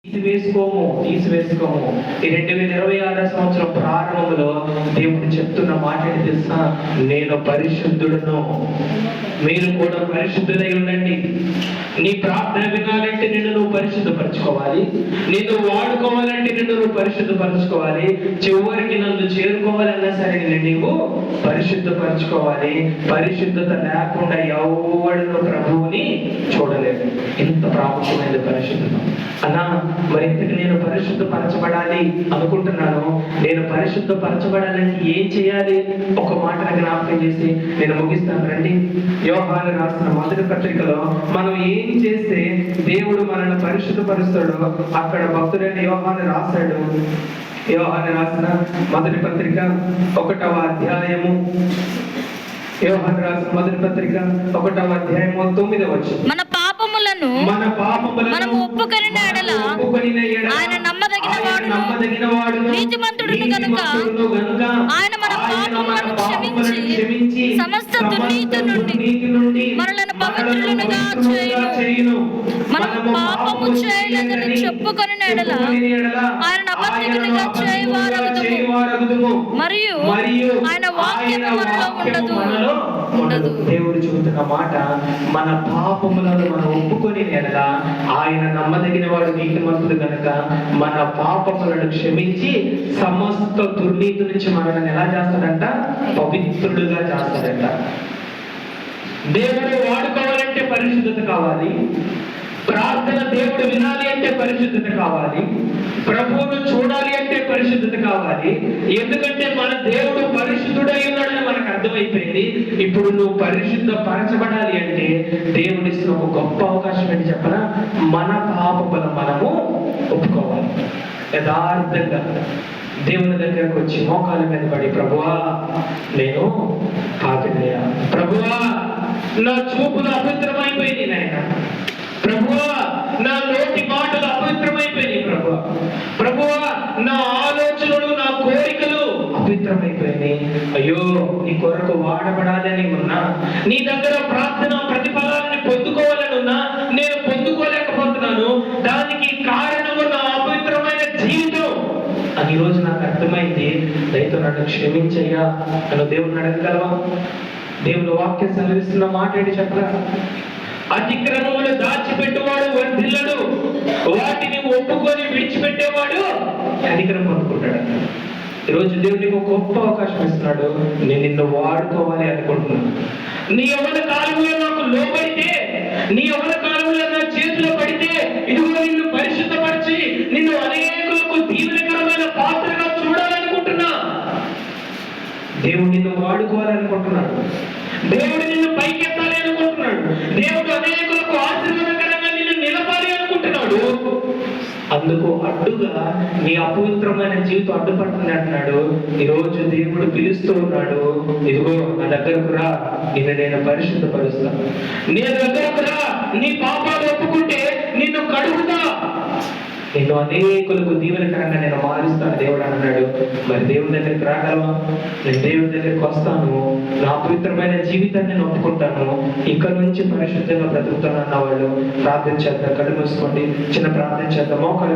తీసివేసుకోము. ఈ 2026 సంవత్సరం ప్రారంభంలో దేవుడు చెప్తున్న మాట ఏంటి తెలుసా? నేను పరిశుద్ధుడును, మీరు కూడా పరిశుద్ధులై ఉండండి. నీ ప్రార్థన వినాలంటే నిన్ను నువ్వు పరిశుద్ధపరచుకోవాలి. నిన్ను వాడుకోవాలంటే నిన్ను నువ్వు పరిశుద్ధపరచుకోవాలి. చివరికి నన్ను చేరుకోవాలన్నా సరే నీవు పరిశుద్ధపరచుకోవాలి. పరిశుద్ధత లేకుండా ఎవడు ప్రభువుని చూడలేదు. ఎంత ప్రాముఖ్యమైన పరిశుద్ధత అన్నా. మరి ఇంతకు నేను పరిశుద్ధపరచబడాలి అనుకుంటున్నాను. నేను పరిశుద్ధపరచబడాలంటే ఏం చేయాలి? ఒక మాట జ్ఞాపకం చేసి నేను ముగిస్తాను. రండి, యోహాను రాసిన మొదటి పత్రికలో మనం ఏం చేస్తే దేవుడు మనల్ని పరిశుద్ధపరుస్తాడో అక్కడ భక్తుడైన యోహాను రాశాడు. యోహాను రాసిన మొదటి పత్రిక 1వ అధ్యాయము, యోహాను రాసిన మొదటి పత్రిక 1వ అధ్యాయము 9వ వచనం. మన పాపములను మనము ఒప్పుకొనిన ఎడల ఆయన నమ్మదగిన వాడును నీతిమంతుడును గనుక ఆయన మన పాపములను క్షమించి సమస్త దుర్నీతి నుండి మనలను పవిత్రులుగా చేయును. మనం పాపము చేయలేదని చెప్పుకొనిన ఎడల ఆయన అబద్ధికునిగా చేయవారగుదుము మరియు ఆయన వాక్యము మనలో ఉండదు. దేవుడు చెబుతున్న మాట, మన పాపములను మనం ఒప్పుకొని ఎడలా ఆయన నమ్మదగిన వాడు, నీతిమంతుడు గనుక మన పాపములను క్షమించి సమస్త దుర్నీతి నుంచి మనల్ని ఎలా చేస్తాడంట? పవిత్రుడుగా చేస్తాడంట. దేవుడు వాడుకోవాలంటే పరిశుద్ధత కావాలి. ప్రార్థన దేవుడు వినాలి అంటే పరిశుద్ధత కావాలి. ప్రభువును చూడాలి అంటే పరిశుద్ధత కావాలి. ఎందుకంటే మన దేవుడు పరిశుద్ధుడై ఉన్నాడని మనకు అర్థమైపోయింది. ఇప్పుడు నువ్వు పరిశుద్ధ పరచబడాలి అంటే దేవుడిస్తున్న ఒక గొప్ప అవకాశం ఏంటి చెప్పనా? మన పాపములను మనము ఒప్పుకోవాలి. యథార్థంగా దేవుని దగ్గరకు వచ్చి మోకాల మీద పడి, ప్రభువా నేను పాపినయ్యా, ప్రభువా నా చూపులు అపవిత్రమైపోయింది నాయన, ప్రభువా నా నోటి మాటలు అపవిత్రమైపోయినాయి, ప్రభువా నా ఆలోచనలు నా కోరికలు అపవిత్రమైపోయినాయి. అయ్యో నీ కొరకు వాడబడాలని ఉన్నా, నీ దగ్గర ప్రార్థన ప్రతిఫలాన్ని పొందుకోవాలని ఉన్నా, నేను పొందుకోలేకపోతున్నాను. దానికి కారణము నా అపవిత్రమైన జీవితం అని ఈరోజు నాకు అర్థమైంది. దయతో నన్ను క్షమించయ్యా నన్ను దేవుని అడగగలవా? దేవుని వాక్యం సెలవిస్తున్న మాట ఏంటి చెప్పరా? అతిక్రమములు దాచిపెట్టేవాడు వర్ధిల్లడు, వాటిని ఒప్పుకొని విడిచిపెట్టేవాడు అధిక్రమం అనుకుంటాడు. ఈరోజు దేవుడు నీకు గొప్ప అవకాశం ఇస్తున్నాడు. నేను నిన్ను వాడుకోవాలి అనుకుంటున్నాను. నీ ఎవరి కాలంలో నాకు లోబడితే, నీ ఎవరి కాలంలో నా చేతిలో పడితే, ఇదిగో నిన్ను పరిశుద్ధపరిచి నిన్ను అనేకులకు దీవెనకరమైన పాత్రగా చూడాలనుకుంటున్నా. దేవుడు నిన్ను వాడుకోవాలనుకుంటున్నాడు. దేవుడు నిన్ను పైకెత్తాలి అనుకుంటున్నాడు. దేవుడు అనేకులకు ఆశీర్వాదకరంగా నిన్ను నిలపాలి అనుకుంటున్నాడు. అందుకు అడ్డుగా నీ అపవిత్రమైన జీవితం అడ్డుపడుతుంది అంటున్నాడు. ఈరోజు దేవుడు పిలుస్తూ ఉన్నాడు, ఇదిగో నా దగ్గరకు రా, నిన్ను నేను పరిశుద్ధపరుస్తాను. నీ దగ్గరకు రా, నీ పాపాలు ఒప్పుకుంటే నిన్ను కడుగుతా, నేను అనేకులకు దీవెనకరంగా నేను మారుస్తాను దేవుడు అన్నాడు. మరి దేవుని దగ్గరికి రాగలవా? నేను దేవుని దగ్గరికి వస్తాను, నా పవిత్రమైన జీవితాన్ని నేను ఒప్పుకుంటాను, ఇక్కడ నుంచి పరిశుద్ధంగా బ్రతుకుతాను అన్న వాళ్ళు ప్రార్థన చేద్దాం. కళ్ళు మూసుకోండి, చిన్న ప్రార్థన చేద్దాం. మోకాళ్ళ